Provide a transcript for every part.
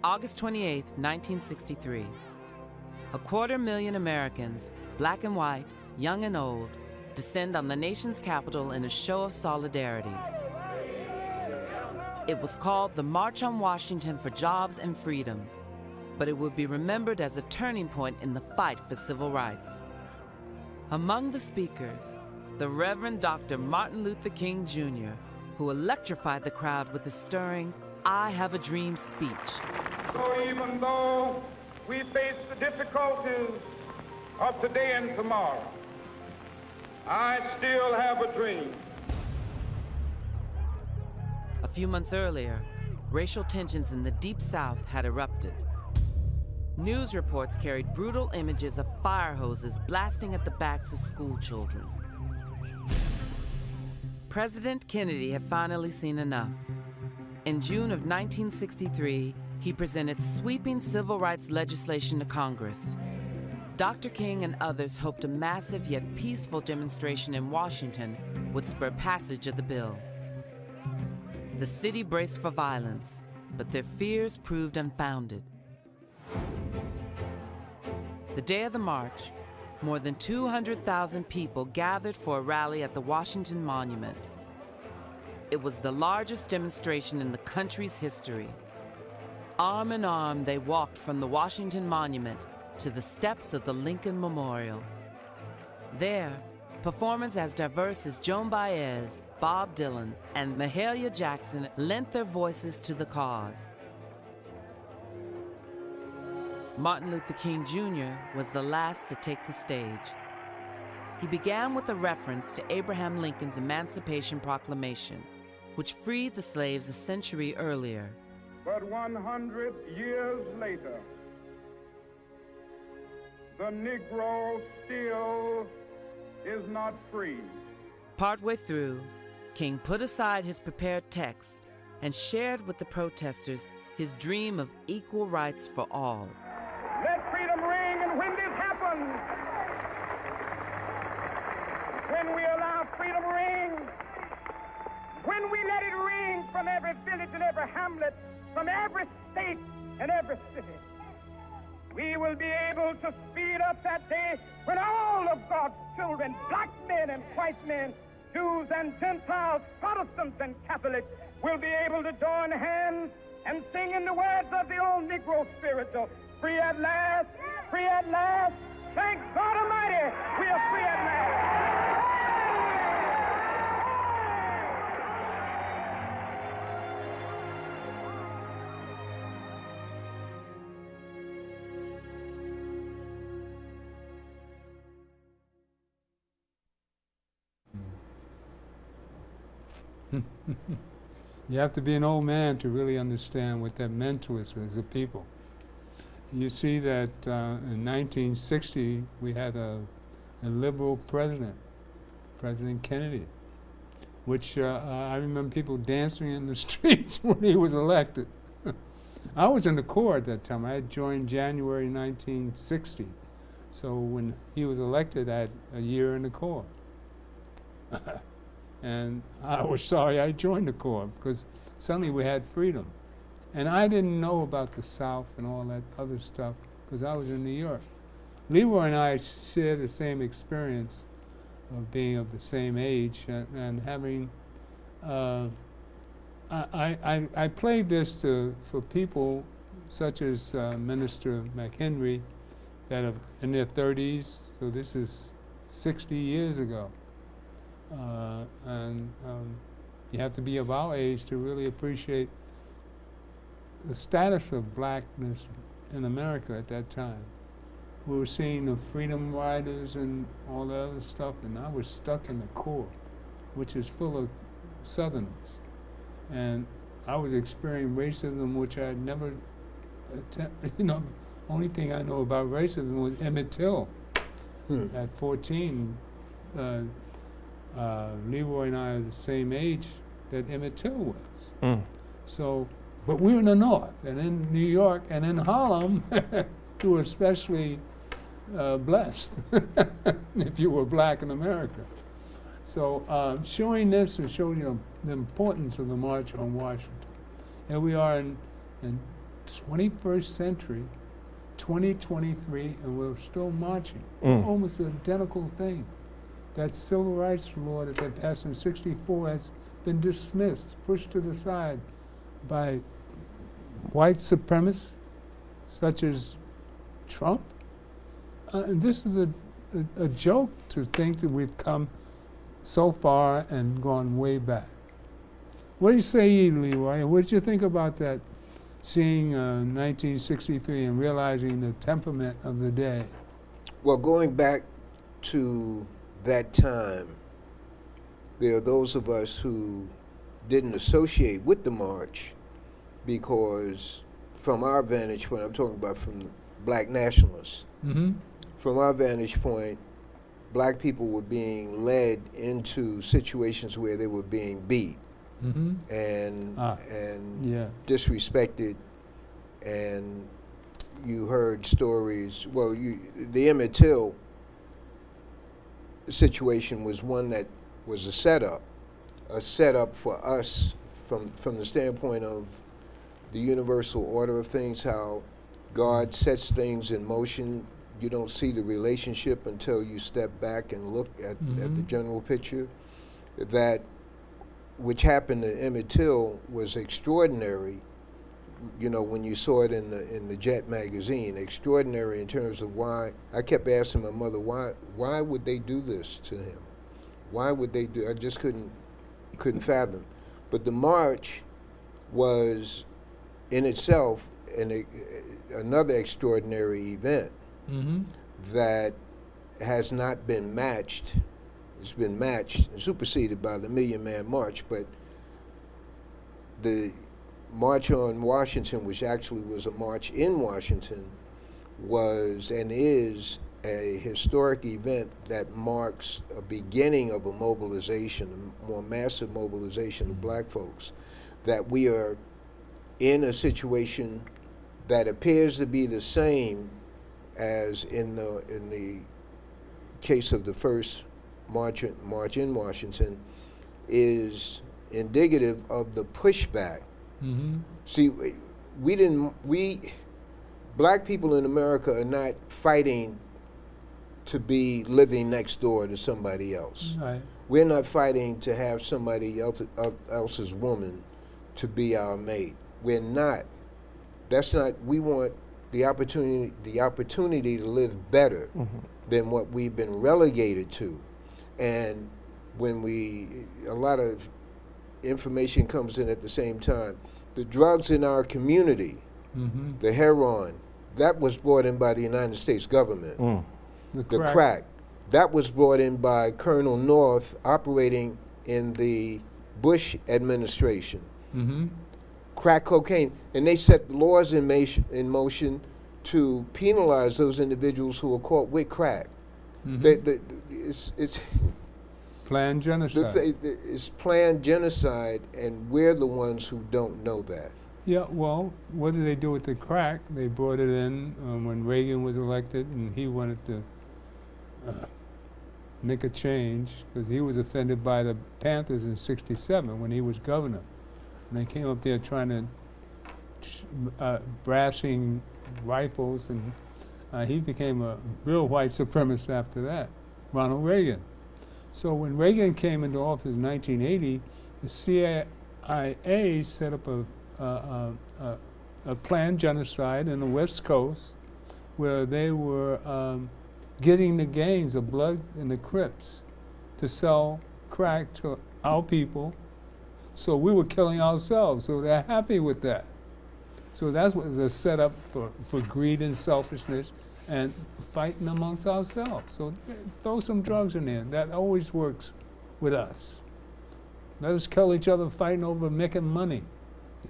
August 28, 1963. 250,000 Americans, black and white, young and old, descend on the nation's capital in a show of solidarity. It was called the March on Washington for Jobs and Freedom, but it would be remembered as a turning point in the fight for civil rights. Among the speakers, the Reverend Dr. Martin Luther King Jr., who electrified the crowd with his stirring "I Have a Dream" speech. So even though we face the difficulties of today and tomorrow, I still have a dream. A few months earlier, racial tensions in the Deep South had erupted. News reports carried brutal images of fire hoses blasting at the backs of school children. President Kennedy had finally seen enough. In June of 1963, he presented sweeping civil rights legislation to Congress. Dr. King and others hoped a massive yet peaceful demonstration in Washington would spur passage of the bill. The city braced for violence, but their fears proved unfounded. The day of the march, more than 200,000 people gathered for a rally at the Washington Monument. It was the largest demonstration in the country's history. Arm in arm, they walked from the Washington Monument to the steps of the Lincoln Memorial. There, performers as diverse as Joan Baez, Bob Dylan, and Mahalia Jackson lent their voices to the cause. Martin Luther King Jr. was the last to take the stage. He began with a reference to Abraham Lincoln's Emancipation Proclamation, which freed the slaves a century earlier. But 100 years later, the Negro still is not free. Partway through, King put aside his prepared text and shared with the protesters his dream of equal rights for all. Let freedom ring, and when this happens, when we allow freedom ring, when we let it ring from every village and every hamlet, from every state and every city, we will be able to speed up that day when all of God's children, black men and white men, Jews and Gentiles, Protestants and Catholics, will be able to join hands and sing in the words of the old Negro spiritual, free at last, thank God Almighty, we are free at last. You have to be an old man to really understand what that meant to us as a people. You see that in 1960 we had a liberal president, President Kennedy, which I remember people dancing in the streets when he was elected. I was in the Corps at that time. I had joined January 1960. So when he was elected, I had a year in the Corps. And I was sorry I joined the Corps because suddenly we had freedom. And I didn't know about the South and all that other stuff because I was in New York. Leroy and I share the same experience of being of the same age and having, I played this for people such as Minister McHenry that are in their 30s, so this is 60 years ago. You have to be of our age to really appreciate the status of blackness in America at that time. We were seeing the freedom riders and all the other stuff, and I was stuck in the Corps, which is full of Southerners. And I was experiencing racism, which I had never, only thing I know about racism was Emmett Till. At 14, Leroy and I are the same age that Emmett Till was. So, but we were in the North, and in New York, and in Harlem, you were especially blessed if you were black in America. So showing this and showing the importance of the March on Washington. And we are in 21st century, 2023, and we're still marching. Mm. Almost the identical thing. That civil rights law that they passed in '64 has been dismissed, pushed to the side by white supremacists such as Trump. And this is a joke to think that we've come so far and gone way back. What do you say, Leroy? What did you think about that, seeing 1963 and realizing the temperament of the day? Well, going back to that time, there are those of us who didn't associate with the march because from our vantage point, I'm talking about from black nationalists, Mm-hmm. from our vantage point, black people were being led into situations where they were being beat Mm-hmm. and Yeah. disrespected, and you heard stories. Well, the Emmett Till situation was one that was a setup for us from the standpoint of the universal order of things, how God sets things in motion. You don't see the relationship until you step back and look at the general picture. That which happened to Emmett Till was extraordinary. You know, when you saw it in the Jet magazine, extraordinary in terms of why. I kept asking my mother, why would they do this to him? Why would they do? I just couldn't fathom. But the march was, in itself, another extraordinary event Mm-hmm. that has not been matched. It's been matched and superseded by the Million Man March, but the March on Washington, which actually was a march in Washington, was and is a historic event that marks a beginning of a mobilization, a more massive mobilization of black folks, that we are in a situation that appears to be the same as in the case of the first march in Washington, is indicative of the pushback. Mm-hmm. See, black people in America are not fighting to be living next door to somebody else. Right. We're not fighting to have somebody else's woman to be our mate. We're not. That's not. We want the opportunity to live better than what we've been relegated to. And when a lot of information comes in at the same time. The drugs in our community, the heroin, that was brought in by the United States government. The crack, that was brought in by Colonel North operating in the Bush administration. Mm-hmm. Crack cocaine, and they set laws in motion to penalize those individuals who are caught with crack. It's Planned genocide. It's planned genocide, and we're the ones who don't know that. Yeah, well, what did they do with the crack? They brought it in when Reagan was elected, and he wanted to make a change because he was offended by the Panthers in '67 when he was governor. And they came up there trying to brassing rifles, and he became a real white supremacist after that, Ronald Reagan. So when Reagan came into office in 1980, the CIA set up a planned genocide in the West Coast where they were getting the gangs, the Bloods and the Crips, to sell crack to our people. So we were killing ourselves, so they're happy with that. So that's what was a setup for greed and selfishness and fighting amongst ourselves. So throw some drugs in there. That always works with us. Let us kill each other fighting over making money.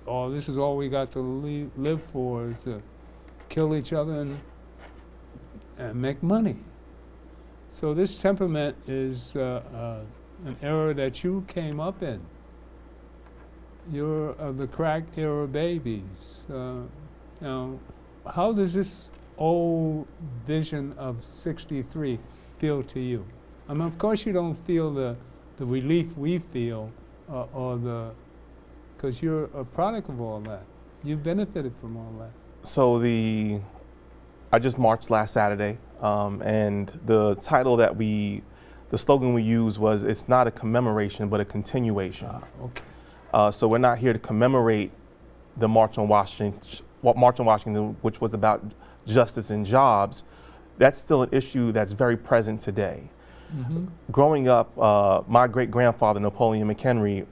Oh, this is all we got to live for, is to kill each other and make money. So this temperament is an era that you came up in. You're the crack era babies. Now, how does this old vision of '63 feel to you? I mean, of course you don't feel the relief we feel, because you're a product of all that. You benefited from all that. So I just marched last Saturday, and the title that the slogan we used was, "It's not a commemoration, but a continuation." Okay. So we're not here to commemorate the March on Washington, which was about justice and jobs. That's still an issue that's very present today. Growing up, my great-grandfather, Napoleon McHenry,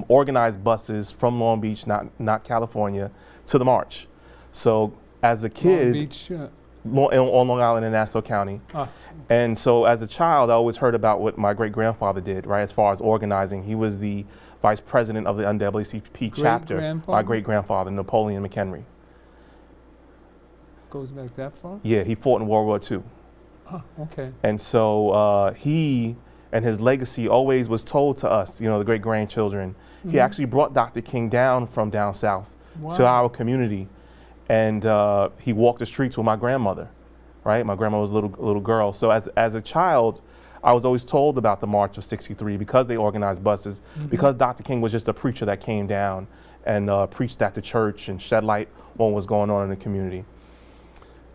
organized buses from Long Beach, not California, to the march. So as a kid, Long Beach, on Long Island in Nassau County. And so as a child, I always heard about what my great-grandfather did, right, as far as organizing. He was the vice president of the NAACP chapter, my great-grandfather, Napoleon McHenry. Goes back that far? Yeah, he fought in World War II. Okay. And so he and his legacy always was told to us, the great-grandchildren. He actually brought Dr. King down from down south to our community. And he walked the streets with my grandmother, right? My grandma was a little girl. So as a child, I was always told about the March of '63 because they organized buses, because Dr. King was just a preacher that came down and preached at the church and shed light on what was going on in the community.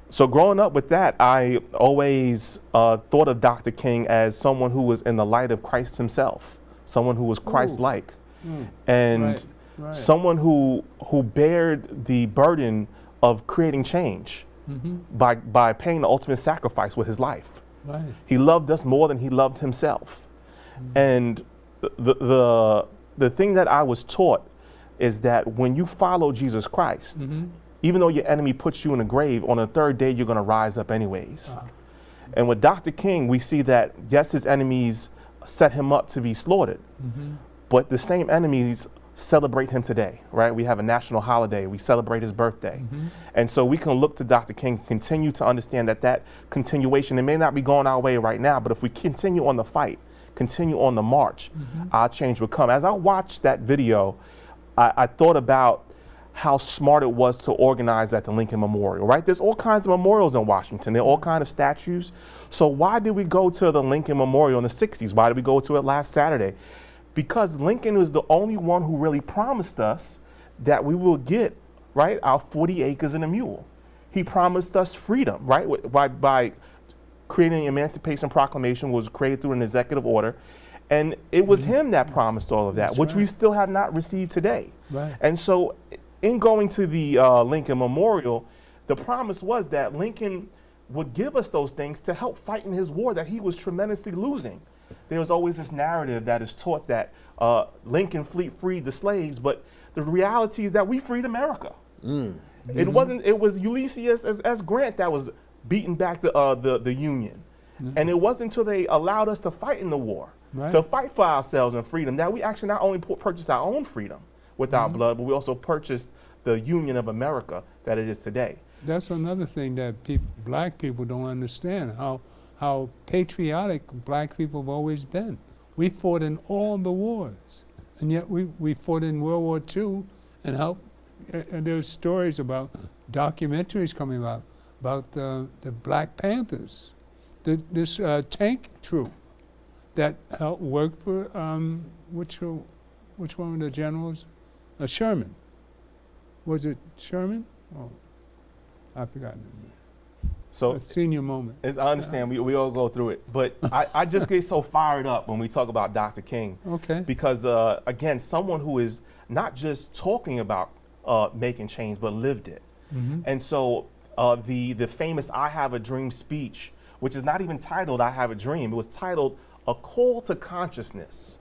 So growing up with that, I always thought of Dr. King as someone who was in the light of Christ himself, someone who was Christ-like, and someone who bared the burden of creating change by paying the ultimate sacrifice with his life. He loved us more than he loved himself. And the thing that I was taught is that when you follow Jesus Christ, even though your enemy puts you in a grave, on the third day you're going to rise up anyways. And with Dr. King, we see that, yes, his enemies set him up to be slaughtered, but the same enemies celebrate him today, right? We have a national holiday. We celebrate his birthday. And so we can look to Dr. King, continue to understand that continuation, it may not be going our way right now, but if we continue on the fight, continue on the march, our change will come. As I watched that video, I thought about how smart it was to organize at the Lincoln Memorial, right? There's all kinds of memorials in Washington. There are all kinds of statues. So why did we go to the Lincoln Memorial in the 60s? Why did we go to it last Saturday? Because Lincoln was the only one who really promised us that we will get, right, our 40 acres and a mule. He promised us freedom, right, by creating the Emancipation Proclamation, was created through an executive order. And it was him that promised all of that, which we still have not received today. And so in going to the Lincoln Memorial, the promise was that Lincoln would give us those things to help fight in his war that he was tremendously losing. There was always this narrative that is taught that Lincoln freed the slaves, but the reality is that we freed America. It was Ulysses S. Grant that was beating back the Union. And it wasn't until they allowed us to fight in the war, to fight for ourselves and freedom, that we actually not only purchased our own freedom with our blood, but we also purchased the Union of America that it is today. That's another thing that black people don't understand, how patriotic black people have always been. We fought in all the wars, and yet we fought in World War II and helped. And there's stories about documentaries coming about the Black Panthers, this tank troop that helped work for which one of the generals? Sherman. Was it Sherman? Oh, I forgot. So a senior moment. I understand, we all go through it, but I just get so fired up when we talk about Dr. King. Because again, someone who is not just talking about making change, but lived it. And so the famous "I Have a Dream" speech, which is not even titled "I Have a Dream," it was titled "A Call to Consciousness."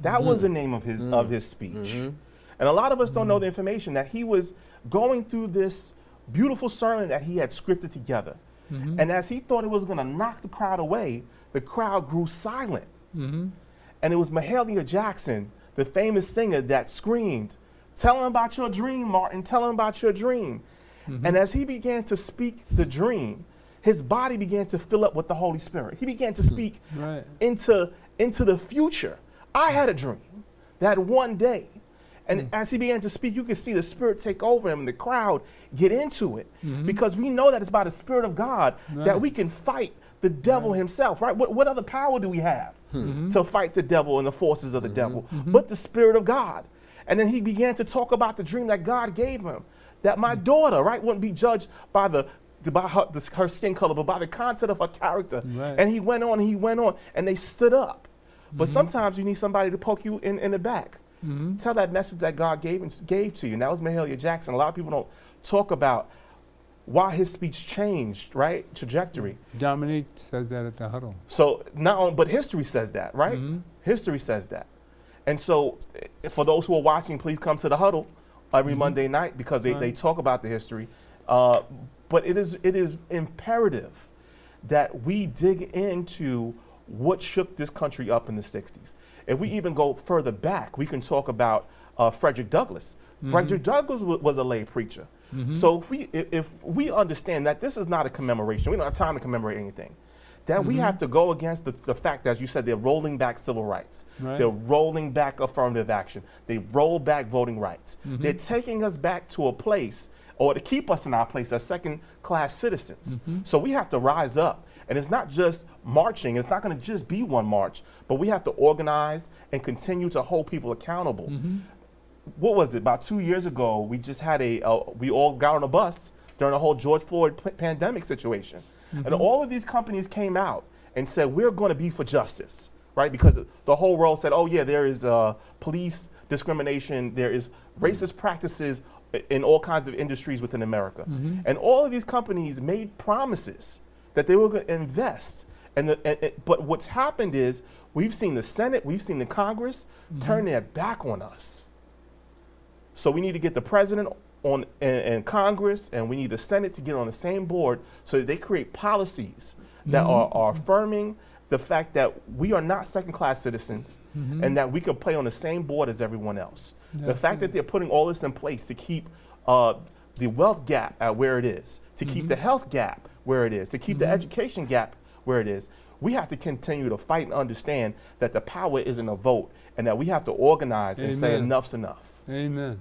That was the name of his speech. And a lot of us don't know the information that he was going through this beautiful sermon that he had scripted together. And as he thought it was going to knock the crowd away, the crowd grew silent. And it was Mahalia Jackson, the famous singer, that screamed, "Tell him about your dream, Martin, tell him about your dream." And as he began to speak the dream, his body began to fill up with the Holy Spirit. He began to speak into the future. I had a dream that one day. And as he began to speak, you could see the Spirit take over him and the crowd get into it. Because we know that it's by the Spirit of God that we can fight the devil himself, right? What other power do we have to fight the devil and the forces of the devil but the Spirit of God? And then he began to talk about the dream that God gave him, that my daughter, right, wouldn't be judged by her skin color, but by the content of her character. Right. And he went on, and they stood up. But sometimes you need somebody to poke you in the back. Tell that message that God gave to you. And that was Mahalia Jackson. A lot of people don't talk about why his speech changed, right? Trajectory. Dominique says that at the huddle. So but history says that, right? History says that. And so for those who are watching, please come to the huddle every Monday night, because they talk about the history. But it is imperative that we dig into what shook this country up in the 60s. If we even go further back, we can talk about Frederick Douglass. Frederick Douglass was a lay preacher. So if we understand that this is not a commemoration, we don't have time to commemorate anything, that we have to go against the fact that, as you said, they're rolling back civil rights. Right. They're rolling back affirmative action. They roll back voting rights. They're taking us back to a place, or to keep us in our place as second-class citizens. So we have to rise up. And it's not just marching. It's not going to just be one march, but we have to organize and continue to hold people accountable. What was it? About 2 years ago, we just had we all got on a bus during the whole George Floyd pandemic situation. And all of these companies came out and said, we're going to be for justice, right? Because the whole world said, oh yeah, there is police discrimination, there is racist practices in all kinds of industries within America. And all of these companies made promises that they were going to invest. But what's happened is we've seen the Senate, we've seen the Congress turn their back on us. So we need to get the president on and Congress, and we need the Senate to get on the same board so that they create policies that are affirming the fact that we are not second-class citizens and that we can play on the same board as everyone else. The fact that they're putting all this in place to keep the wealth gap at where it is, to keep the health gap where it is, to keep the education gap where it is, we have to continue to fight and understand that the power isn't a vote, and that we have to organize and say enough's enough. Amen.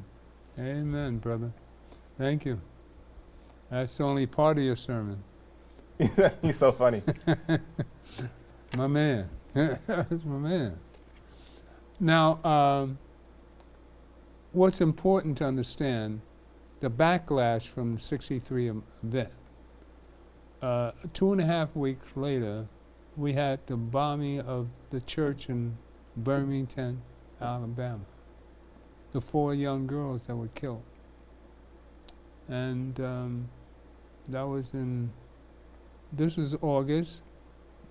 Amen, brother. Thank you. That's only part of your sermon. He's so funny. My man. That's my man. Now, what's important to understand, the backlash from the 63 event. 2.5 weeks later, we had the bombing of the church in Birmingham, Alabama. The 4 young girls that were killed. And that was this was August.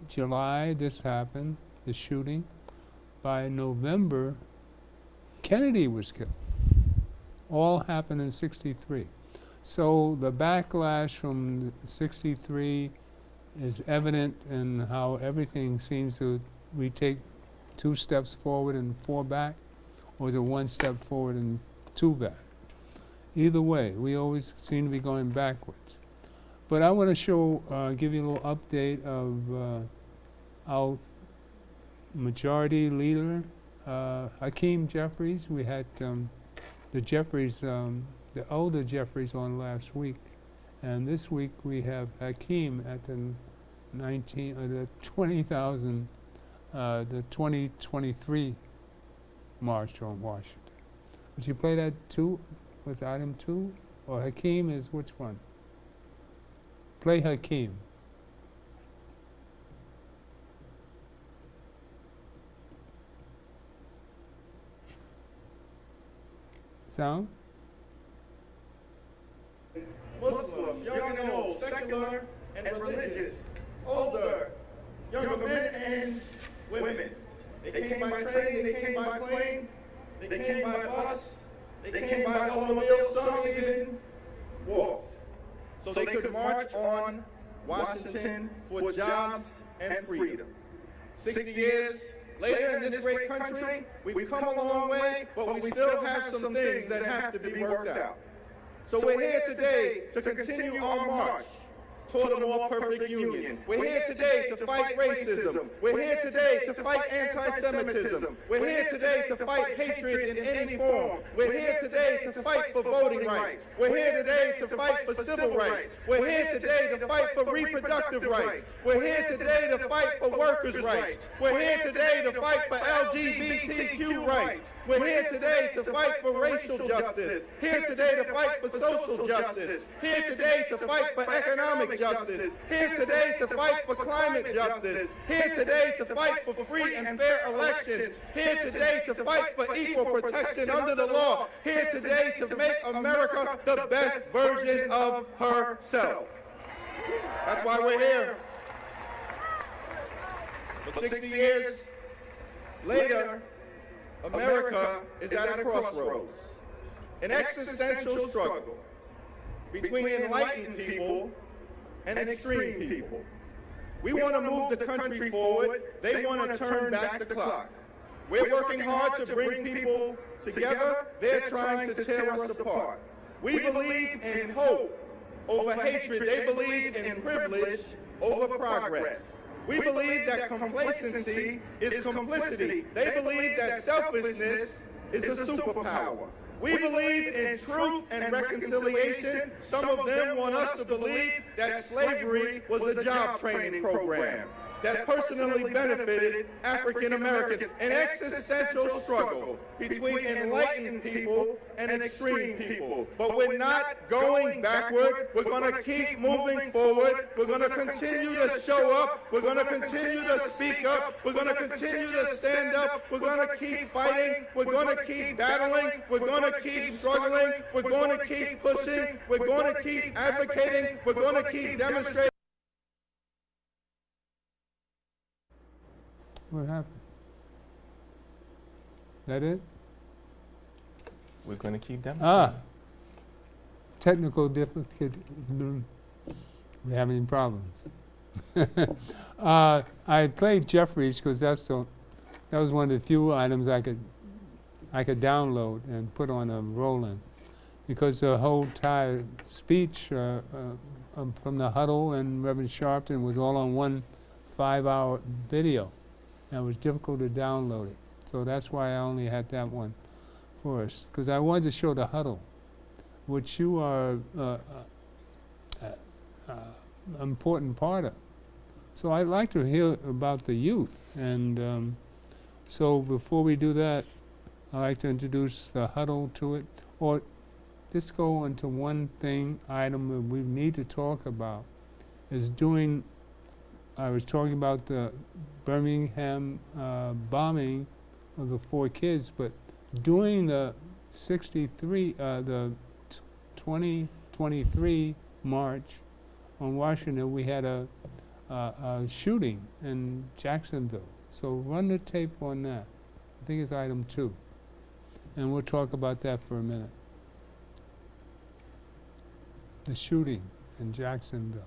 July, this happened, the shooting. By November, Kennedy was killed. All happened in 63. So the backlash from 63 is evident in how everything seems to, we take 2 steps forward and 4 back, or is it 1 step forward and 2 back? Either way, we always seem to be going backwards. But I want to give you a little update of our majority leader, Hakeem Jeffries. We had the Jeffries, the older Jeffries on last week, and this week we have Hakeem at the 20,000, the 2023 March on Washington. Would you play that too, with item 2? Or Hakeem is which one? Play Hakeem. Sound? Muslims, young and old, secular and religious, older, younger men and women. They came by train, they came by plane, they came by bus, they came by automobile, some even walked. So they could march on Washington for jobs and freedom. 60 years later in this great country, we've come a long way, but we still have some things that have to be worked out. So we're here today to continue our march toward a more perfect union. We're here today to fight racism. We're here today to fight anti-Semitism. We're here today to fight hatred in any form. We're here today to fight for voting rights. We're here today to fight for civil rights. We're here today to fight for reproductive rights. We're here today to fight for workers' rights. We're here today to fight for LGBTQ rights. We're here today to fight for racial justice. Here today to fight for social justice. Here today to fight for economic justice. Here today to fight for climate justice. Here today to fight for free and fair elections. Here today to fight for equal protection under the law. Here today to make America the best version of herself. That's why we're here. For 60 years later, America is at a crossroads, an existential struggle between enlightened people and extreme people. We want to move the country forward. They want to turn back the clock. We're working hard to bring people together. They're trying to tear us apart. We believe in hope over hatred. They believe in privilege over progress. We believe that complacency is complicity. They believe that selfishness is a superpower. We believe in truth and reconciliation. Some of them want us to believe that slavery was a job training program that personally benefited African Americans. An existential struggle between enlightened people and extreme people. But we're not going backward. We're going to keep moving forward. We're going to continue to show up. We're going to continue to speak up. We're going to continue to stand up. We're going to keep fighting. We're going to keep battling. We're going to keep struggling. We're going to keep pushing. We're going to keep advocating. We're going to keep demonstrating. What happened? That it? We're going to keep demonstrating. Technical difficulty. We're having problems. I played Jeffries because that was one of the few items I could download and put on a Roland, because the whole entire speech from the huddle and Reverend Sharpton was all on one 5-hour video. And it was difficult to download it. So that's why I only had that one for us, because I wanted to show the huddle, which you are an important part of. So I'd like to hear about the youth. And so before we do that, I'd like to introduce the huddle to it, or just go into one item that we need to talk about, is doing, I was talking about the Birmingham bombing of the 4 kids, but during the 2023 march on Washington, we had a shooting in Jacksonville. So run the tape on that. I think it's item 2. And we'll talk about that for a minute. The shooting in Jacksonville.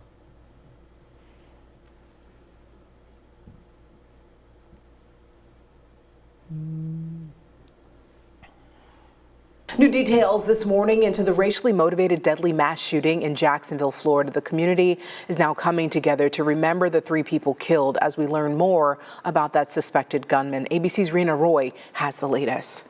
New details this morning into the racially motivated deadly mass shooting in Jacksonville, Florida. The community is now coming together to remember the 3 people killed as we learn more about that suspected gunman. ABC's Rena Roy has the latest.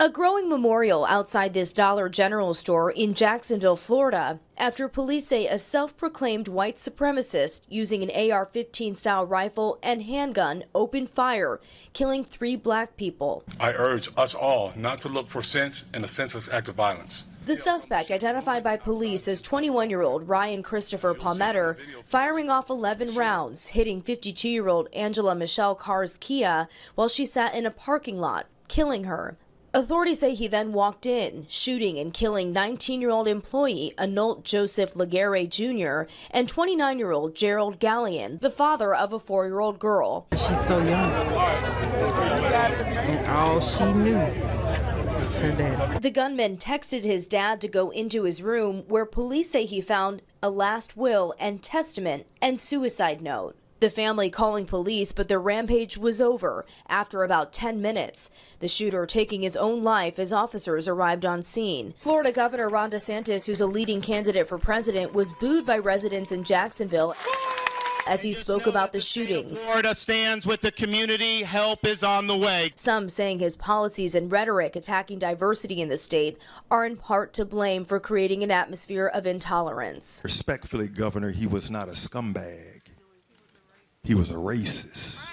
A growing memorial outside this Dollar General store in Jacksonville, Florida, after police say a self-proclaimed white supremacist using an AR-15 style rifle and handgun opened fire, killing 3 black people. I urge us all not to look for sense in a senseless act of violence. The suspect, identified by police as 21-year-old Ryan Christopher Palmetter, firing off 11 rounds, hitting 52-year-old Angela Michelle Carr's Kia while she sat in a parking lot, killing her. Authorities say he then walked in, shooting and killing 19-year-old employee Anolt Joseph Laguerre Jr. and 29-year-old Gerald Gallion, the father of a 4-year-old girl. She's so young, and all she knew was her dad. The gunman texted his dad to go into his room, where police say he found a last will and testament and suicide note. The family calling police, but their rampage was over after about 10 minutes. The shooter taking his own life as officers arrived on scene. Florida Governor Ron DeSantis, who's a leading candidate for president, was booed by residents in Jacksonville as he spoke about the shootings. Florida stands with the community. Help is on the way. Some saying his policies and rhetoric attacking diversity in the state are in part to blame for creating an atmosphere of intolerance. Respectfully, Governor, he was not a scumbag. He was a racist.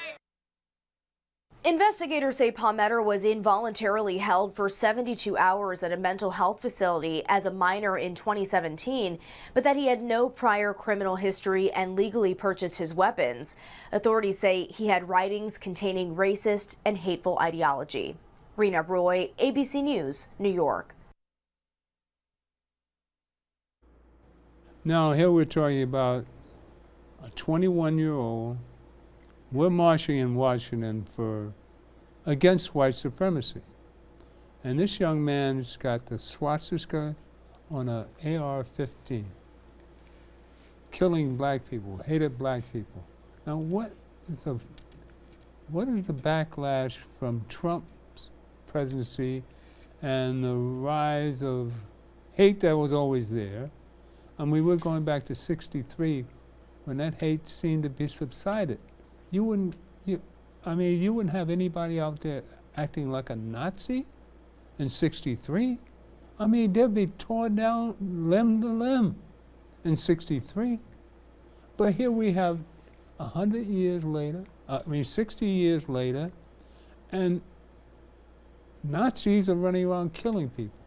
Investigators say Palmetto was involuntarily held for 72 hours at a mental health facility as a minor in 2017, but that he had no prior criminal history and legally purchased his weapons. Authorities say he had writings containing racist and hateful ideology. Rena Roy, ABC News, New York. Now, here we're talking about a 21-year-old. We're marching in Washington against white supremacy. And this young man's got the swastika on an AR-15, killing black people, hated black people. Now, what is the backlash from Trump's presidency and the rise of hate that was always there? I mean, we're going back to '63 when that hate seemed to be subsided. You wouldn't have anybody out there acting like a Nazi in '63. I mean, they'd be torn down limb to limb in '63. But here we have 100 years later, 60 years later, and Nazis are running around killing people.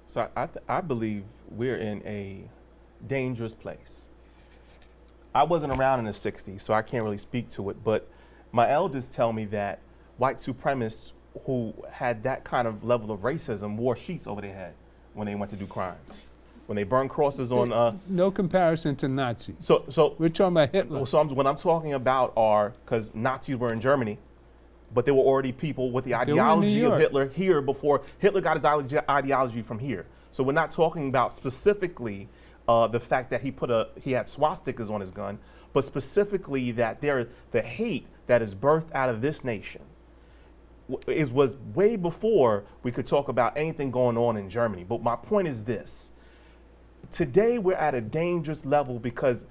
So I believe we're in a dangerous place. I wasn't around in the 60s, so I can't really speak to it, but my elders tell me that white supremacists who had that kind of level of racism wore sheets over their head when they went to do crimes. When they burned crosses on... no comparison to Nazis. So we're talking about Hitler. So what I'm talking about are, because Nazis were in Germany, but there were already people with the ideology of Hitler here before Hitler got his ideology from here. So we're not talking about specifically the fact that he had swastikas on his gun, but specifically that the hate that is birthed out of this nation was way before we could talk about anything going on in Germany. But my point is this. Today we're at a dangerous level because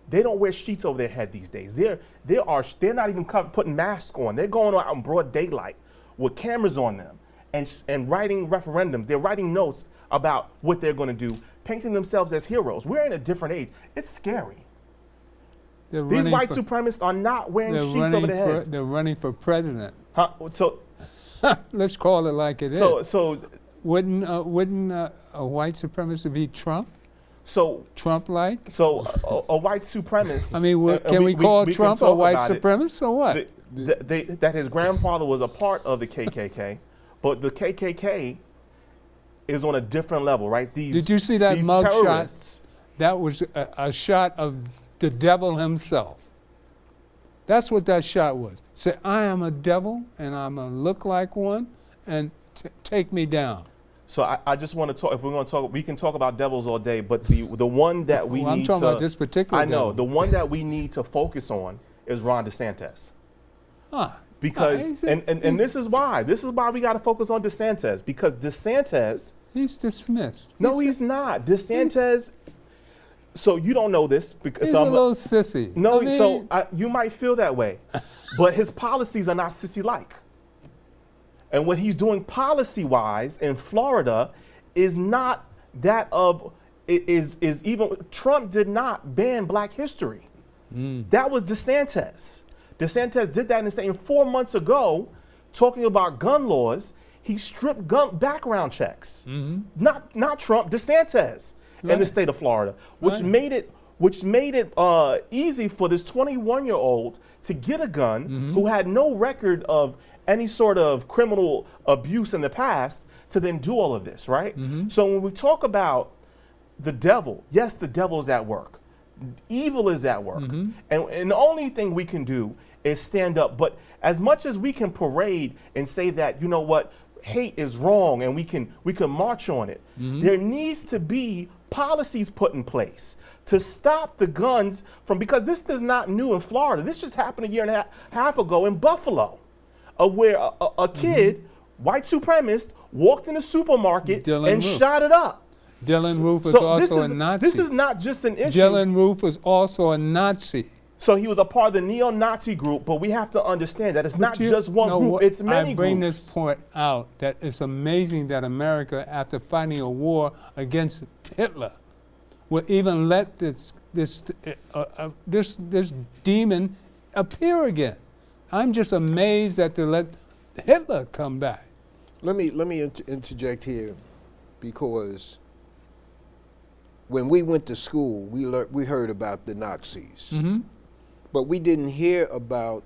they don't wear sheets over their head these days. They're not even putting masks on. They're going out in broad daylight with cameras on them and writing referendums. They're writing notes about what they're going to do, painting themselves as heroes. We're in a different age. It's scary. These white supremacists are not wearing sheets over their heads. They're running for president. Huh? So let's call it like it is. So wouldn't a white supremacist be Trump? So Trump-like? So a white supremacist. I mean, can we call Trump a white supremacist or what? That his grandfather was a part of the KKK, but the KKK is on a different level, right? Did you see that mug shot? That was a shot of the devil himself. That's what that shot was. Say, I am a devil, and I'm going to look like one, and take me down. So I just want to talk, if we're going to talk, we can talk about devils all day, but the one that we need to... I'm talking about this particular devil. I know. The one that we need to focus on is Ron DeSantis. Because, and this is why. This is why we got to focus on DeSantis, because DeSantis... He's dismissed. No, he's not. DeSantis... So you don't know this because he's a little sissy. No, so you might feel that way, but his policies are not sissy-like. And what he's doing policy-wise in Florida is not that of is even Trump did not ban Black history. That was DeSantis. DeSantis did that in the state. 4 months ago, talking about gun laws, he stripped gun background checks. Not Trump, DeSantis. In the state of Florida, which made it easy for this 21-year-old to get a gun who had no record of any sort of criminal abuse in the past to then do all of this, right? So when we talk about the devil, yes, the devil is at work. Evil is at work. And the only thing we can do is stand up. But as much as we can parade and say that, you know what, hate is wrong and we can march on it, there needs to be policies put in place to stop the guns from, because this is not new in Florida. This just happened a year and a half ago in Buffalo, where a kid, white supremacist, walked in a supermarket and shot it up. Dylan Roof was also a Nazi. This is not just an issue. Dylan Roof was also a Nazi. So he was a part of the neo-Nazi group, but we have to understand that it's not just one group, it's many groups. I bring this point out that it's amazing that America, after fighting a war against Hitler, would even let this demon appear again. I'm just amazed that they let Hitler come back. Let me interject here, because when we went to school, we heard about the Nazis. But we didn't hear about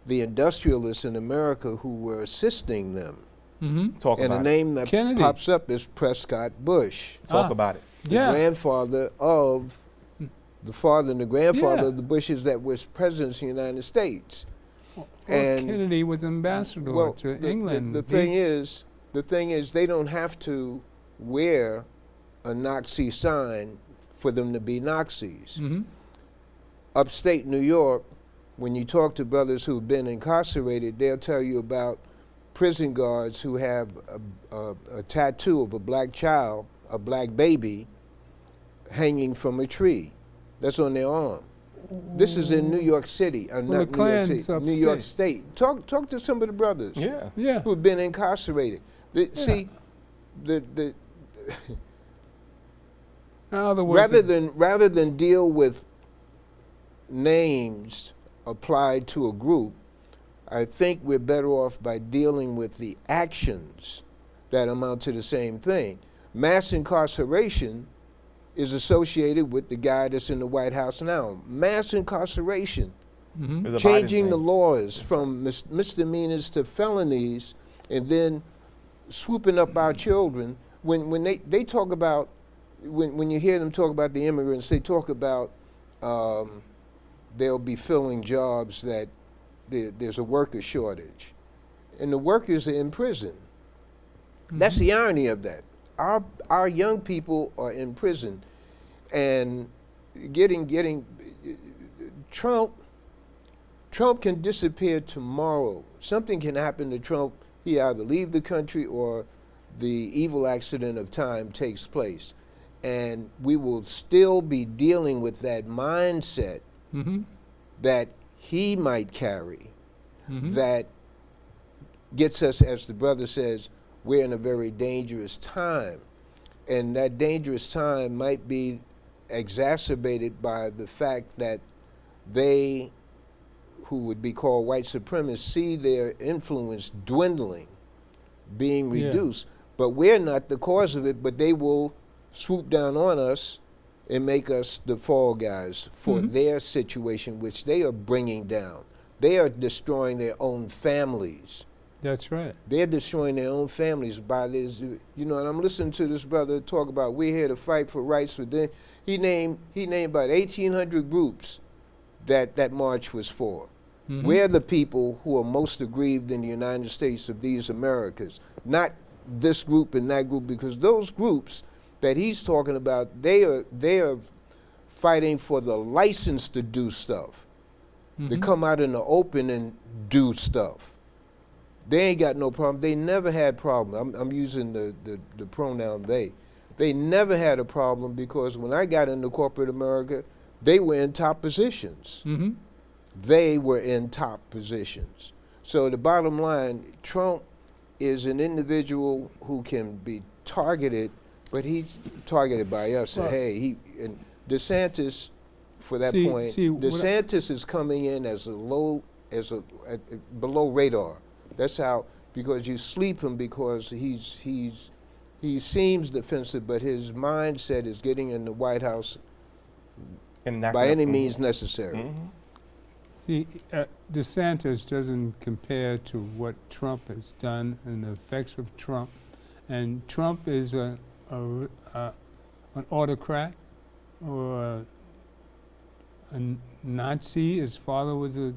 the industrialists in America who were assisting them. And the name that pops up is Prescott Bush. Talk about it. The grandfather of the father and the grandfather of the Bushes that was presidents of the United States. And Kennedy was ambassador to England. The thing is, they don't have to wear a Nazi sign for them to be Nazis. Upstate New York, when you talk to brothers who've been incarcerated, they'll tell you about prison guards who have a tattoo of a black child, a black baby, hanging from a tree. That's on their arm. This is in New York City, not New York City, New York State. Talk to some of the brothers who've been incarcerated. Rather than deal with names applied to a group, I think we're better off by dealing with the actions that amount to the same thing. Mass incarceration is associated with the guy that's in the White House now. Mass incarceration, changing the laws from misdemeanors to felonies, and then swooping up our children. When they talk about, when you hear them talk about the immigrants, they talk about they'll be filling jobs that there's a worker shortage. And the workers are in prison. That's the irony of that. Our young people are in prison, and getting Trump can disappear tomorrow. Something can happen to Trump. He either leave the country or the evil accident of time takes place. And we will still be dealing with that mindset that he might carry that gets us, as the brother says, we're in a very dangerous time. And that dangerous time might be exacerbated by the fact that they, who would be called white supremacists, see their influence dwindling, being reduced. But we're not the cause of it, but they will swoop down on us and make us the fall guys for their situation, which they are bringing down. They are destroying their own families. That's right. They're destroying their own families by this, you know, and I'm listening to this brother talk about we're here to fight for rights for them. He named about 1,800 groups that march was for. We're the people who are most aggrieved in the United States of these Americas, not this group and that group, because those groups that he's talking about, they are fighting for the license to do stuff, to come out in the open and do stuff. They ain't got no problem. They never had problem. I'm using the pronoun they. They never had a problem, because when I got into corporate America, they were in top positions. They were in top positions. So the bottom line, Trump is an individual who can be targeted, but he's targeted by us. Well, hey, and DeSantis, for that point, DeSantis is coming in as below radar. That's how, because you sleep him because he seems defensive, but his mindset is getting in the White House by any means necessary. See, DeSantis doesn't compare to what Trump has done and the effects of Trump. And Trump is an autocrat or a Nazi. His father was a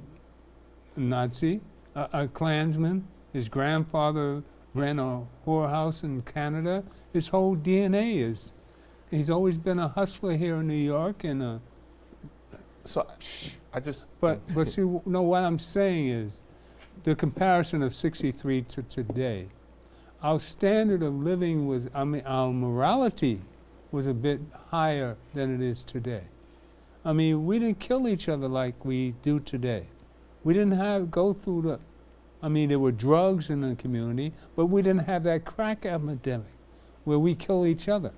Nazi, a Klansman. His grandfather ran a whorehouse in Canada. His whole DNA is He's always been a hustler here in New York, and So I just. but see, no, what I'm saying is, the comparison of '63 to today, our standard of living was, I mean, our morality was a bit higher than it is today. I mean, we didn't kill each other like we do today. We didn't go through the, I mean, there were drugs in the community, but we didn't have that crack epidemic where we kill each other.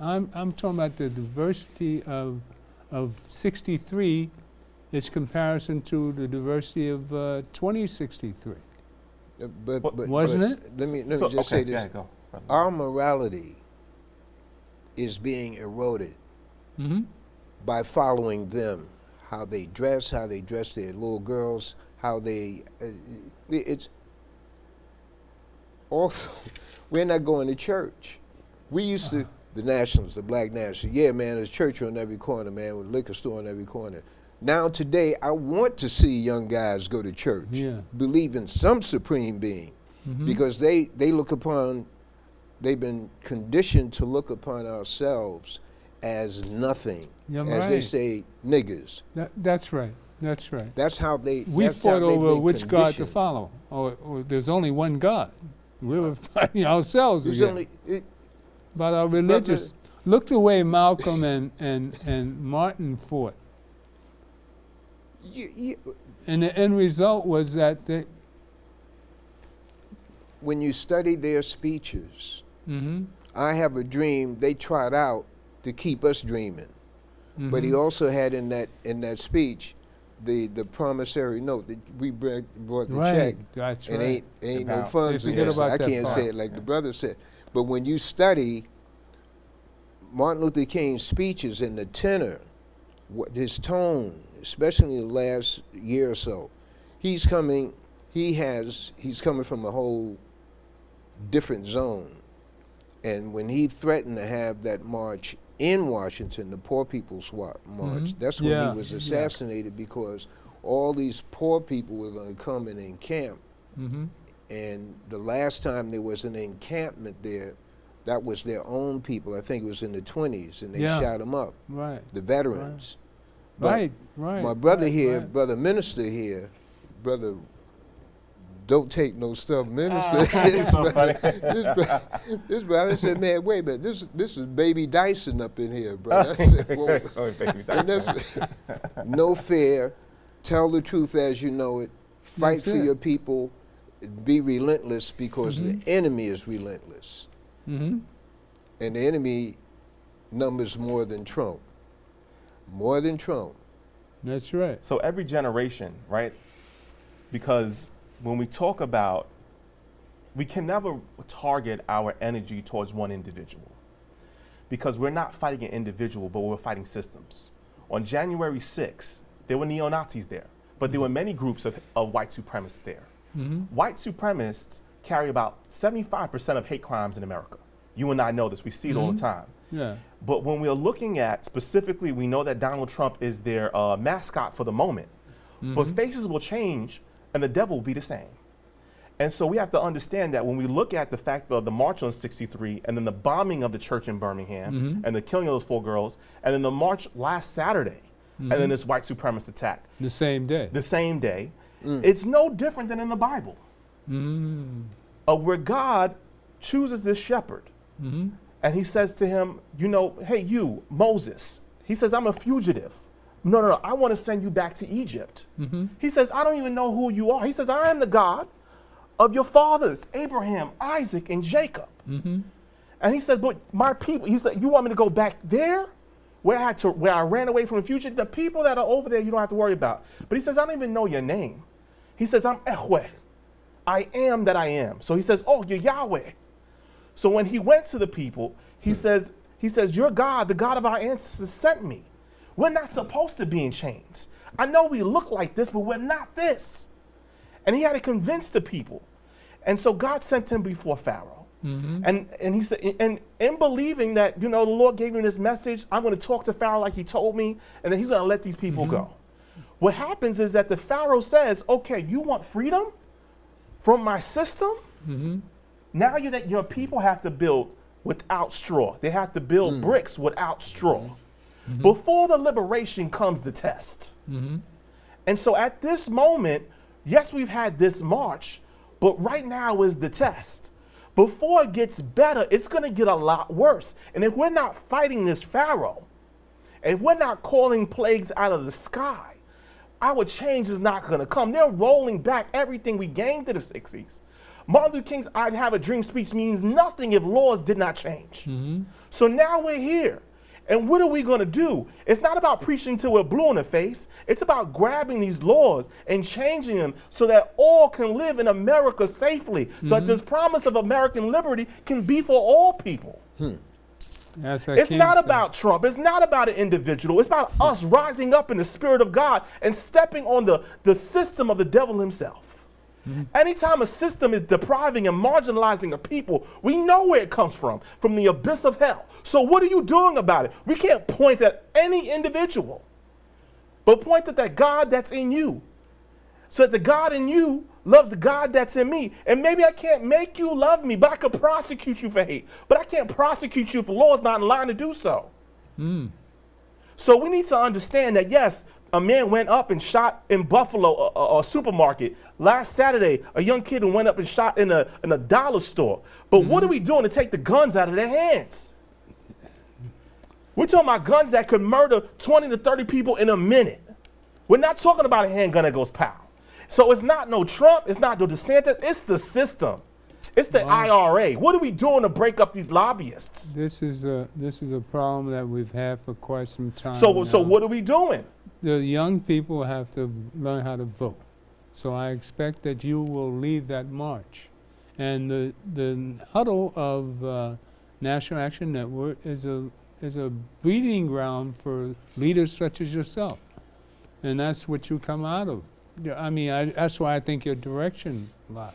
I'm talking about the diversity of '63 is comparison to the diversity of 2063. Wasn't it? Let me just say this. Go. Our morality is being eroded by following them, how they dress their little girls, how they, it's also, we're not going to church. We used to, the Nationals, the Black Nationals, yeah, man, there's church on every corner, man, with a liquor store on every corner. Now today, I want to see young guys go to church, believe in some supreme being, because they look upon, they've been conditioned to look upon ourselves as nothing, they say, niggers. That's right. That's right. That's how they. We fought over which God to follow, or there's only one God. We were fighting ourselves again. But our religious. Look the way Malcolm and Martin fought. And the end result was that they. When you study their speeches, I have a dream. They tried out to keep us dreaming, but he also had in that speech the promissory note that we brought the check. That's and right. ain't no funds in there. So I can't say it like the brother said. But when you study Martin Luther King's speeches and the tenor, his tone, especially in the last year or so, he's coming from a whole different zone. And when he threatened to have that march in Washington, the Poor People's March, that's when he was assassinated, because all these poor people were going to come and encamp. And the last time there was an encampment there, that was their own people. I think it was in the 20s, and they shot them up. Right. The veterans. Right. My brother here, brother minister here, brother, don't take no stuff, minister. This brother said, man, wait a minute, this is Baby Dyson up in here, brother. I said, well, Baby Dyson. No fear, tell the truth as you know it, fight for your people, be relentless, because the enemy is relentless. And the enemy numbers more than Trump. More than Trump. That's right. So every generation, right? Because when we talk about, we can never target our energy towards one individual, because we're not fighting an individual, but we're fighting systems. On January 6th, there were neo-Nazis there, but there were many groups of white supremacists there. White supremacists carry about 75% of hate crimes in America. You and I know this, we see it all the time. Yeah. But when we're looking at, specifically, we know that Donald Trump is their mascot for the moment, but faces will change and the devil will be the same. And so we have to understand that when we look at the fact of the march on '63, and then the bombing of the church in Birmingham, and the killing of those 4 girls, and then the march last Saturday, and then this white supremacist attack. The same day. It's no different than in the Bible, where God chooses this shepherd, and he says to him, you know, hey, you, Moses, he says, I'm a fugitive. No, I want to send you back to Egypt. He says, I don't even know who you are. He says, I am the God of your fathers, Abraham, Isaac, and Jacob. And he says, but my people, he said, you want me to go back there? Where I ran away from the future? The people that are over there, you don't have to worry about. But he says, I don't even know your name. He says, I'm Ehweh. I am that I am. So he says, oh, you're Yahweh. So when he went to the people, he says, your God, the God of our ancestors, sent me. We're not supposed to be in chains. I know we look like this, but we're not this. And he had to convince the people. And so God sent him before Pharaoh. And he said, and in believing that, you know, the Lord gave me this message, I'm going to talk to Pharaoh like he told me, and then he's going to let these people go. What happens is that the Pharaoh says, okay, you want freedom from my system? Now that your people have to build without straw. They have to build bricks without straw. Before the liberation comes the test. And so at this moment, yes, we've had this march, but right now is the test. Before it gets better, it's going to get a lot worse. And if we're not fighting this Pharaoh, if we're not calling plagues out of the sky, our change is not going to come. They're rolling back everything we gained in the 60s. Martin Luther King's "I'd have a dream" speech means nothing if laws did not change. So now we're here. And what are we going to do? It's not about preaching till we're blue in the face. It's about grabbing these laws and changing them so that all can live in America safely. So that this promise of American liberty can be for all people. It's not about Trump. It's not about an individual. It's about us rising up in the Spirit of God and stepping on the system of the devil himself. Anytime a system is depriving and marginalizing a people, we know where it comes from the abyss of hell. So what are you doing about it? We can't point at any individual, but point at that God that's in you. So that the God in you loves the God that's in me. And maybe I can't make you love me, but I could prosecute you for hate. But I can't prosecute you if the law is not in line to do so. So we need to understand that, yes, a man went up and shot in Buffalo, a supermarket. Last Saturday, a young kid went up and shot in a dollar store. But what are we doing to take the guns out of their hands? We're talking about guns that could murder 20 to 30 people in a minute. We're not talking about a handgun that goes pow. So it's not no Trump, it's not no DeSantis, it's the system. It's the IRA. What are we doing to break up these lobbyists? This is a problem that we've had for quite some time. So what are we doing? The young people have to learn how to vote. So I expect that you will lead that march. And the huddle of National Action Network is a breeding ground for leaders such as yourself. And that's what you come out of. I mean, that's why I think your direction lies.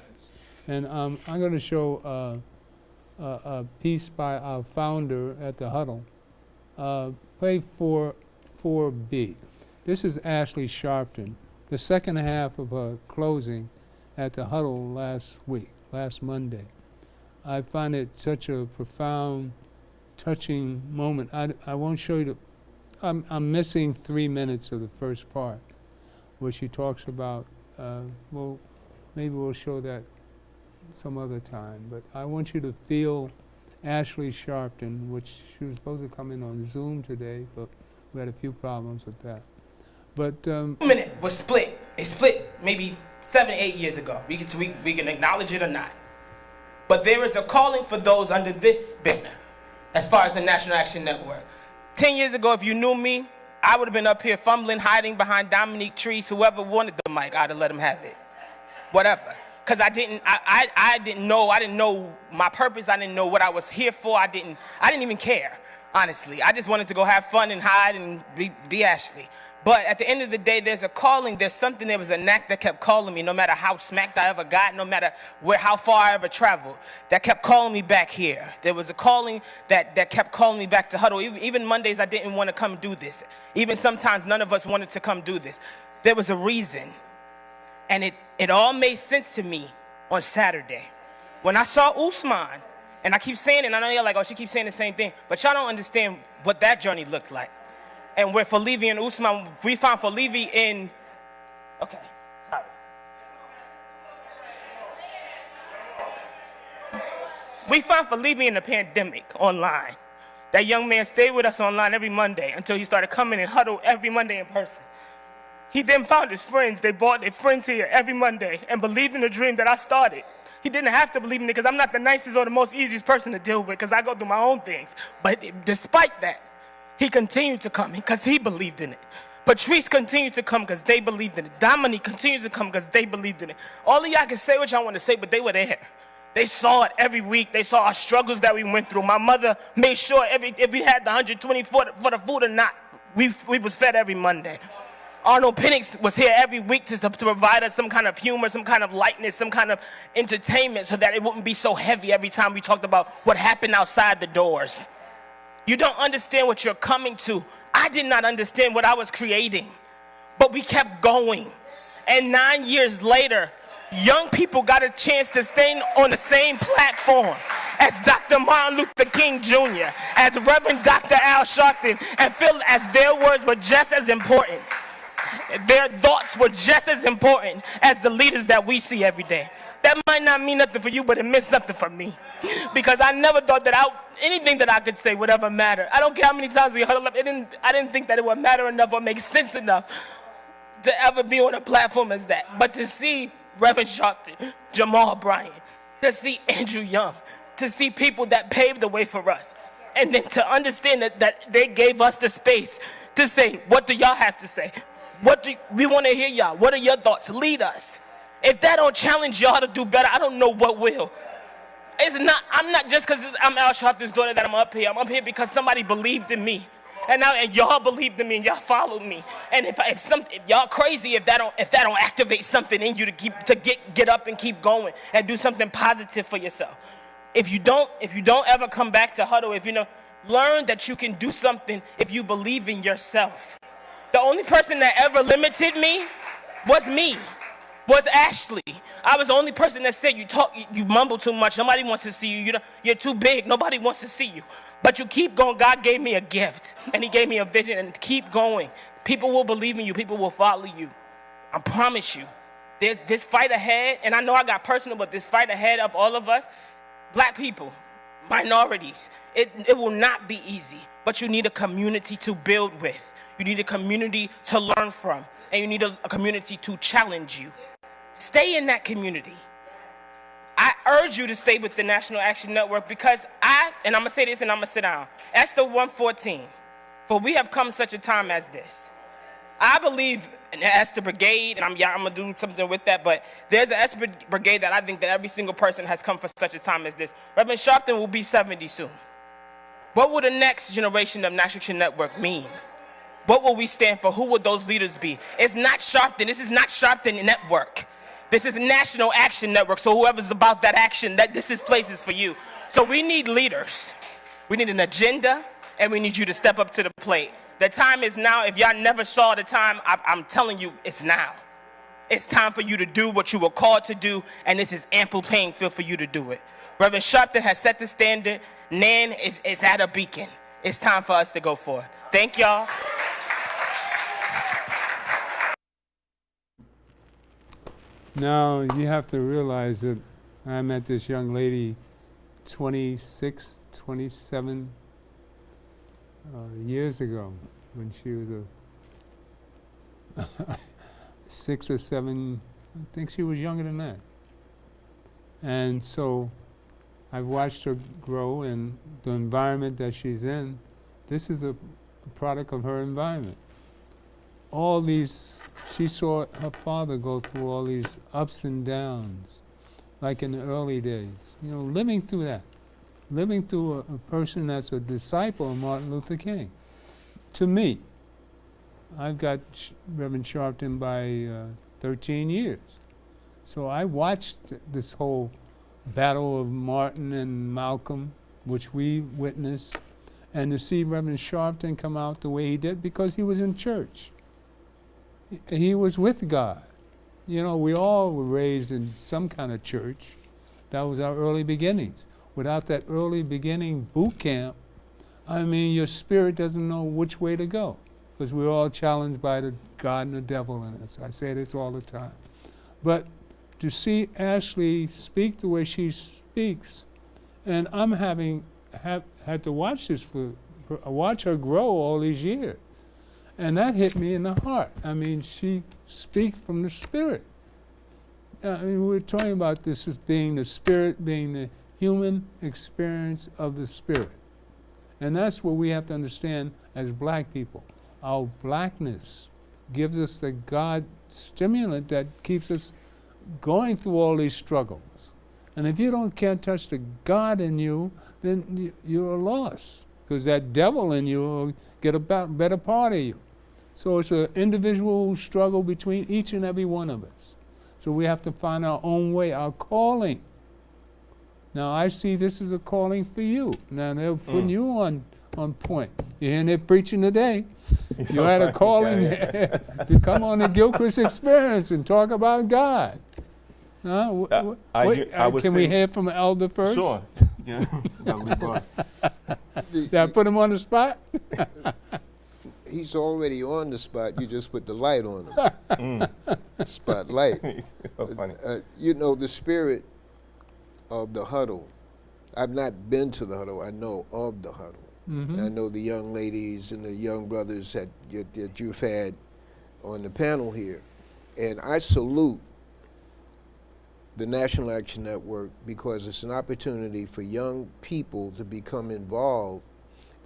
And I'm going to show a piece by our founder at the huddle. Play 4B. This is Ashley Sharpton, the second half of her closing at the huddle last Monday. I find it such a profound, touching moment. I won't show you I'm missing 3 minutes of the first part, where she talks about, well, maybe we'll show that some other time, but I want you to feel Ashley Sharpton, which she was supposed to come in on Zoom today, but we had a few problems with that. But minute was split. It split maybe 7, 8 years ago. We can acknowledge it or not. But there is a calling for those under this banner, as far as the National Action Network. 10 years ago, if you knew me, I would have been up here fumbling, hiding behind Dominique Trees. Whoever wanted the mic, I'd have let him have it. Whatever. Because I didn't know my purpose. I didn't know what I was here for. I didn't even care, honestly. I just wanted to go have fun and hide and be Ashley. But at the end of the day, there's a calling. There was a knack that kept calling me, no matter how smacked I ever got, no matter how far I ever traveled, that kept calling me back here. There was a calling that kept calling me back to huddle. Even Mondays, I didn't want to come do this. Even sometimes, none of us wanted to come do this. There was a reason. And it all made sense to me on Saturday. When I saw Usman, and I keep saying it, and I know you're like, oh, she keeps saying the same thing, but y'all don't understand what that journey looked like. And where Falivi and Usman, we found Falivi in, okay, sorry. We found Falivi in the pandemic online. That young man stayed with us online every Monday until he started coming and huddle every Monday in person. He then found his friends. They brought their friends here every Monday and believed in the dream that I started. He didn't have to believe in it because I'm not the nicest or the most easiest person to deal with because I go through my own things. But despite that, he continued to come because he believed in it. Patrice continued to come because they believed in it. Dominique continued to come because they believed in it. All of y'all can say what y'all want to say, but they were there. They saw it every week. They saw our struggles that we went through. My mother made sure if we had the 120 for the food or not, we was fed every Monday. Arnold Penix was here every week to provide us some kind of humor, some kind of lightness, some kind of entertainment so that it wouldn't be so heavy every time we talked about what happened outside the doors. You don't understand what you're coming to. I did not understand what I was creating, but we kept going. And 9 years later, young people got a chance to stay on the same platform as Dr. Martin Luther King Jr., as Reverend Dr. Al Sharpton, and feel as their words were just as important. Their thoughts were just as important as the leaders that we see every day. That might not mean nothing for you, but it meant something for me. Because I never thought that anything that I could say would ever matter. I don't care how many times we huddle up. I didn't think that it would matter enough or make sense enough to ever be on a platform as that. But to see Reverend Sharpton, Jamal Bryant, to see Andrew Young, to see people that paved the way for us, and then to understand that they gave us the space to say, what do y'all have to say? We want to hear y'all. What are your thoughts? Lead us. If that don't challenge y'all to do better, I don't know what will. I'm not just because I'm Al Sharpton's daughter that I'm up here. I'm up here because somebody believed in me. And y'all believed in me and y'all followed me. And if y'all crazy if that don't activate something in you to get up and keep going and do something positive for yourself. If you don't ever come back to huddle, learn that you can do something if you believe in yourself. The only person that ever limited me was Ashley. I was the only person that said you mumble too much. Nobody wants to see you. You're too big. Nobody wants to see you. But you keep going. God gave me a gift, and he gave me a vision, and keep going. People will believe in you. People will follow you. I promise you. There's this fight ahead, and I know I got personal, but this fight ahead of all of us, black people, minorities, it will not be easy, but you need a community to build with. You need a community to learn from, and you need a community to challenge you. Stay in that community. I urge you to stay with the National Action Network because and I'm going to say this and I'm going to sit down. Esther 1:14, for we have come such a time as this. I believe in the Esther Brigade, and I'm going to do something with that, but there's an Esther Brigade that I think that every single person has come for such a time as this. Reverend Sharpton will be 70 soon. What will the next generation of National Action Network mean? What will we stand for? Who would those leaders be? It's not Sharpton. This is not Sharpton Network. This is the National Action Network. So whoever's about that action, this place is for you. So we need leaders. We need an agenda, and we need you to step up to the plate. The time is now. If y'all never saw the time, I'm telling you, it's now. It's time for you to do what you were called to do, and this is ample playing field for you to do it. Reverend Sharpton has set the standard. Nan is at a beacon. It's time for us to go forward. Thank y'all. Now, you have to realize that I met this young lady 26, 27 years ago when she was 6 or 7, I think she was younger than that. And so I've watched her grow, and the environment that she's in, this is a product of her environment. All these, she saw her father go through all these ups and downs, like in the early days, living through that, living through a person that's a disciple of Martin Luther King. To me, I've got Reverend Sharpton by 13 years. So I watched this whole battle of Martin and Malcolm, which we witnessed, and to see Reverend Sharpton come out the way he did because he was in church. He was with God. We all were raised in some kind of church. That was our early beginnings. Without that early beginning boot camp, your spirit doesn't know which way to go, because we're all challenged by the God and the devil in us. I say this all the time. But to see Ashley speak the way she speaks, and I'm had to watch watch her grow all these years. And that hit me in the heart. She speaks from the Spirit. We're talking about this as being the Spirit, being the human experience of the Spirit. And that's what we have to understand as black people. Our blackness gives us the God stimulant that keeps us going through all these struggles. And if you can't touch the God in you, then you're lost, because that devil in you will get a better part of you. So it's an individual struggle between each and every one of us. So we have to find our own way, our calling. Now I see this as a calling for you. Now they're putting you on point. You're hearing it preaching today. You had a calling to come on the Gilchrist Experience and talk about God. I would can we hear from an elder first? Sure. Yeah, Dudley Bus. Did I put him on the spot? He's already on the spot. You just put the light on him. Spotlight. So funny. You know, the spirit of the huddle. I've not been to the huddle. I know of the huddle. I know the young ladies and the young brothers that you've had on the panel here. And I salute the National Action Network because it's an opportunity for young people to become involved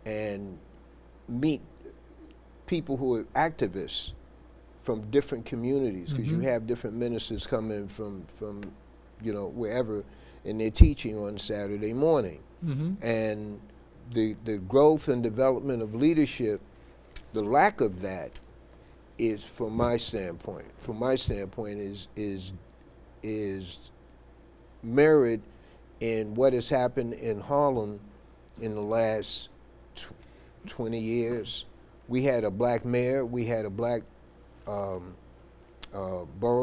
and meet people who are activists from different communities, because you have different ministers coming from you know, wherever, and they're teaching on Saturday morning. And the growth and development of leadership, the lack of that is, from my standpoint, is mirrored in what has happened in Harlem in the last 20 years. We had a black mayor, we had a black borough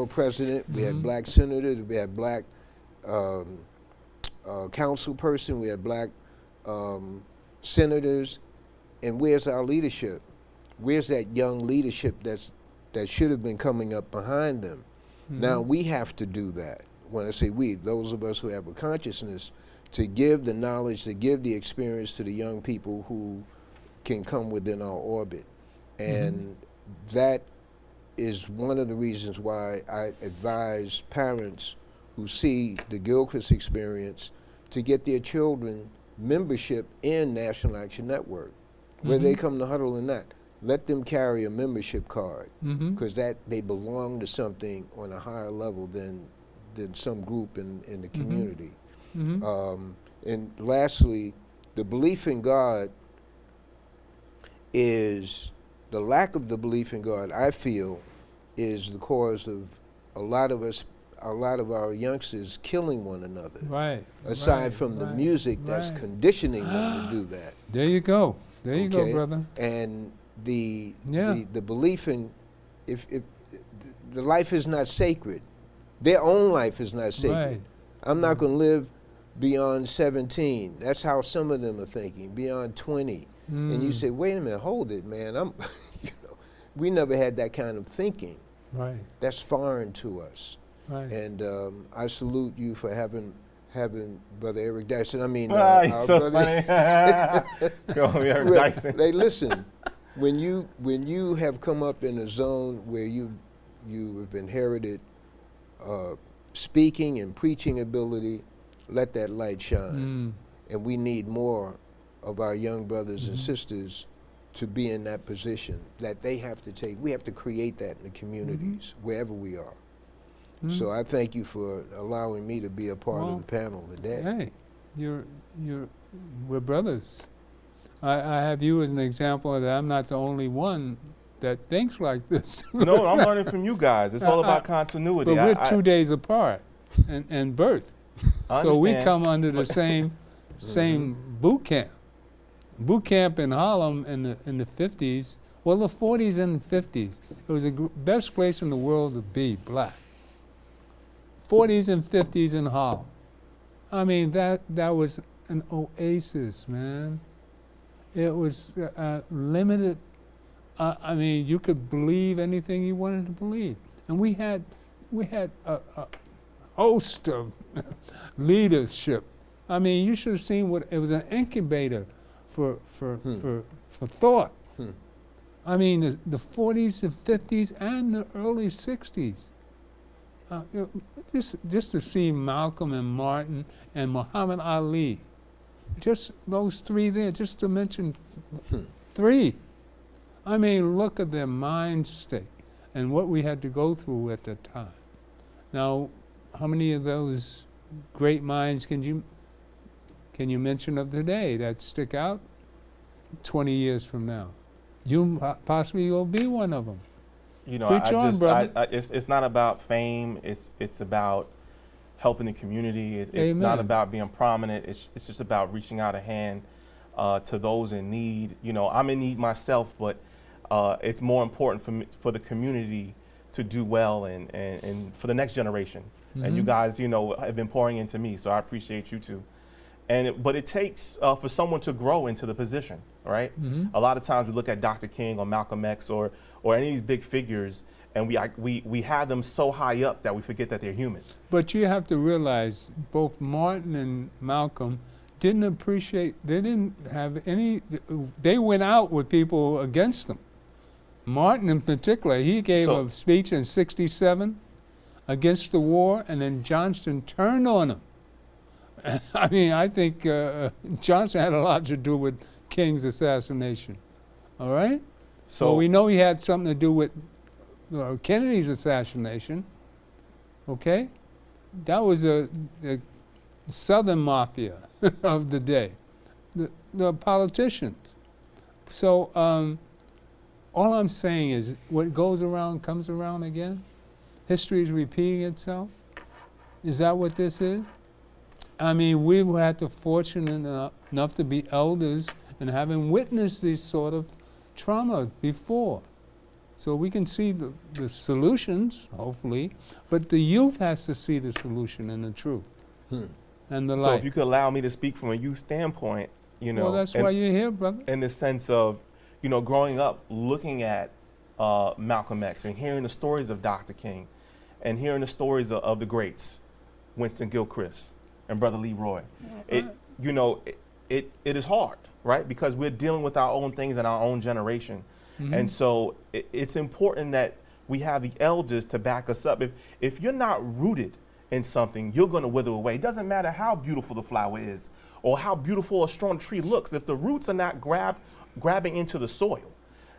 president, we had black senators, we had black council person, we had black senators, and where's our leadership? Where's that young leadership that should have been coming up behind them? Now we have to do that. When I say we, those of us who have a consciousness, to give the knowledge, to give the experience to the young people who can come within our orbit. And that is one of the reasons why I advise parents who see the Gilchrist Experience to get their children membership in National Action Network, whether they come to huddle or not. Let them carry a membership card, because that they belong to something on a higher level than some group in the community. And lastly, the belief in God is, the lack of the belief in God, I feel, is the cause of a lot of our youngsters killing one another. Right. Aside from the music that's conditioning them to do that. There you go. There you go, brother. And the belief in, if the life is not sacred, their own life is not sacred. Right. I'm not going to live beyond 17. That's how some of them are thinking, beyond 20. And you say, wait a minute, hold it, man. You know, we never had that kind of thinking. Right. That's foreign to us. Right. And I salute you for having Brother Eric Dyson. I mean, he's so funny. Eric Dyson. Hey, listen, when you have come up in a zone where you have inherited speaking and preaching ability, let that light shine. And we need more of our young brothers and sisters to be in that position that they have to take. We have to create that in the communities, wherever we are. So I thank you for allowing me to be a part of the panel today. Hey, we're brothers. I have you as an example that I'm not the only one that thinks like this. No, I'm learning from you guys. It's all about continuity. But we're 2 days apart in birth. So we come under the same boot camp. Boot camp in Harlem in the 50s, well, the 40s and the 50s. It was the best place in the world to be black. 40s and 50s in Harlem. I mean, that was an oasis, man. It was limited. I mean, you could believe anything you wanted to believe, and we had a host of leadership. I mean, you should have seen what it was, an incubator for thought. I mean, the 40s, the 50s, and the early 60s. Just to see Malcolm and Martin and Muhammad Ali, just those three there, just to mention three. I mean, look at their mind state and what we had to go through at that time. Now, how many of those great minds can you mention of today that stick out 20 years from now? You possibly will be one of them. You know, it's not about fame. It's about helping the community. It's not about being prominent. It's just about reaching out a hand to those in need. You know, I'm in need myself, but it's more important for the community to do well and for the next generation. And you guys, you know, have been pouring into me, so I appreciate you too. But it takes for someone to grow into the position, right? A lot of times we look at Dr. King or Malcolm X or any of these big figures, and we have them so high up that we forget that they're human. But you have to realize both Martin and Malcolm didn't appreciate, they didn't have any, they went out with people against them. Martin in particular, he gave a speech in '67 against the war, and then Johnston turned on him. I mean, I think Johnson had a lot to do with King's assassination, all right? So we know he had something to do with Kennedy's assassination, okay? That was the Southern mafia of the day, the politicians. So all I'm saying is what goes around comes around again. History is repeating itself. Is that what this is? I mean, we've had the fortunate enough to be elders and having witnessed these sort of trauma before. So we can see the solutions, hopefully, but the youth has to see the solution and the truth and the light. So if you could allow me to speak from a youth standpoint, you know. Well, that's why you're here, brother. In the sense of, you know, growing up, looking at Malcolm X and hearing the stories of Dr. King and hearing the stories of the greats, Winston Gilchrist and Brother Leroy. You know, it is hard, right? Because we're dealing with our own things in our own generation. And so it's important that we have the elders to back us up. If you're not rooted in something, you're going to wither away. It doesn't matter how beautiful the flower is or how beautiful a strong tree looks. If the roots are not grabbing into the soil,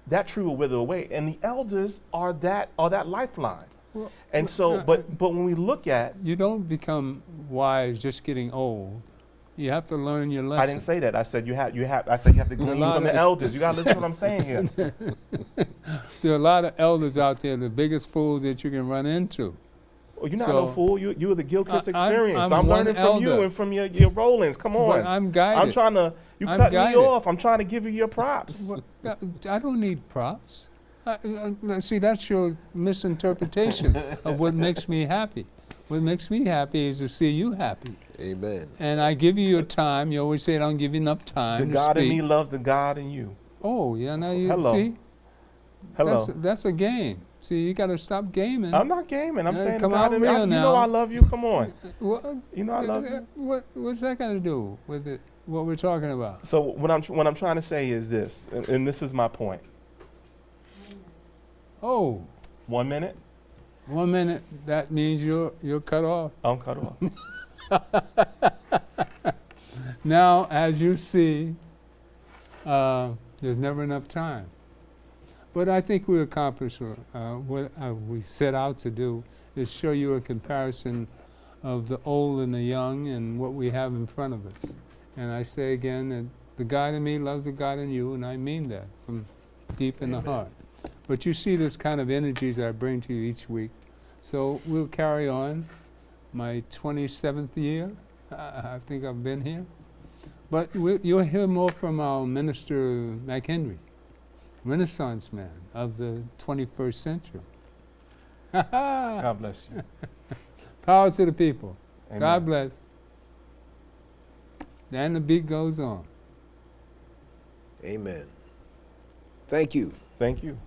that tree will wither away. And the elders are that lifeline. Well, and so, but when we look at, you don't become wise just getting old. You have to learn your lesson. I didn't say that. I said you have to glean from the elders. You got to listen to what I'm saying here. There are a lot of elders out there, the biggest fools that you can run into. Well, you're not no fool. You're the Gilchrist Experience. I'm learning from you and from your Rollins. Come on. But I'm guided. I'm trying to. You cut me off. I'm trying to give you your props. Well, I don't need props. See, that's your misinterpretation of what makes me happy. What makes me happy is to see you happy. Amen. And I give you your time. You always say I don't give you enough time. The God in me loves the God in you. Oh, yeah. Now you see. Hello. That's a game. See, you got to stop gaming. I'm not gaming. I'm saying come God out real now. You know I love you. Come on. You know I love you. What's that got to do with it? What we're talking about? So what I'm trying to say is this, and this is my point. Oh. 1 minute. 1 minute. That means you're cut off. I'm cut off. Now, as you see, there's never enough time. But I think we accomplished what we set out to do, is show you a comparison of the old and the young and what we have in front of us. And I say again that the God in me loves the God in you, and I mean that from deep in the heart. But you see this kind of energies I bring to you each week. So we'll carry on. My 27th year, I think I've been here. But you'll hear more from our Minister McHenry, Renaissance man of the 21st century. God bless you. Power to the people. Amen. God bless. And the beat goes on. Amen. Thank you. Thank you.